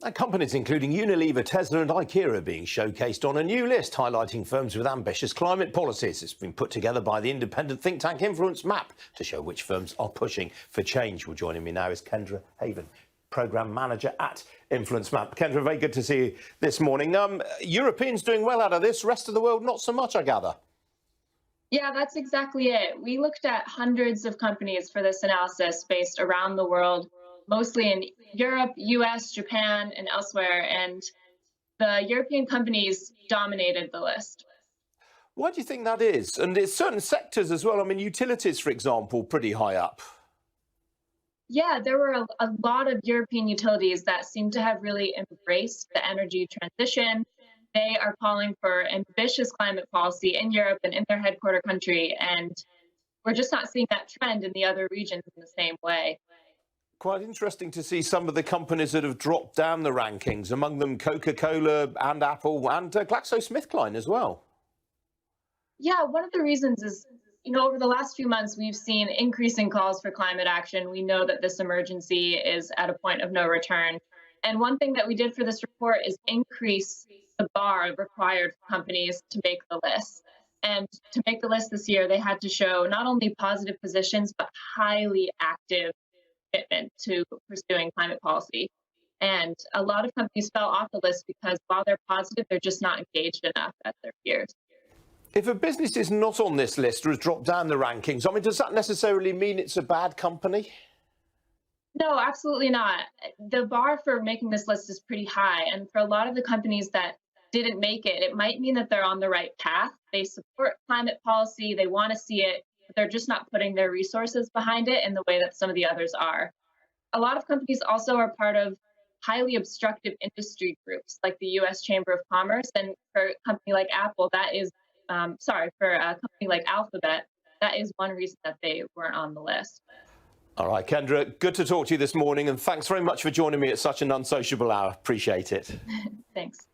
And companies including Unilever, Tesla and IKEA are being showcased on a new list highlighting firms with ambitious climate policies. It's been put together by the independent think tank InfluenceMap to show which firms are pushing for change. Well, joining me now is Kendra Haven, Programme Manager at InfluenceMap. Kendra, very good to see you this morning. Europeans doing well out of this, rest of the world not so much, I gather. Yeah, that's exactly it. We looked at hundreds of companies for this analysis based around the world, mostly in Europe, US, Japan, and elsewhere, and the European companies dominated the list. Why do you think that is? And there's certain sectors as well. I mean, utilities, for example, pretty high up. Yeah, there were a lot of European utilities that seem to have really embraced the energy transition. They are calling for ambitious climate policy in Europe and in their headquarter country, and we're just not seeing that trend in the other regions in the same way. Quite interesting to see some of the companies that have dropped down the rankings, among them Coca-Cola and Apple and GlaxoSmithKline as well. Yeah, one of the reasons is, over the last few months, we've seen increasing calls for climate action. We know that this emergency is at a point of no return. And one thing that we did for this report is increase the bar required for companies to make the list. And to make the list this year, they had to show not only positive positions, but highly active commitment to pursuing climate policy. And a lot of companies fell off the list because while they're positive, they're just not engaged enough as their peers. If a business is not on this list or has dropped down the rankings, I mean, does that necessarily mean it's a bad company? No, absolutely not. The bar for making this list is pretty high. And for a lot of the companies that didn't make it, it might mean that they're on the right path. They support climate policy, they want to see it, but they're just not putting their resources behind it in the way that some of the others are. A lot of companies also are part of highly obstructive industry groups like the US Chamber of Commerce. And for a company like Apple, that is, for a company like Alphabet, that is one reason that they weren't on the list. All right, Kendra, good to talk to you this morning, and thanks very much for joining me at such an unsociable hour. Appreciate it. Thanks.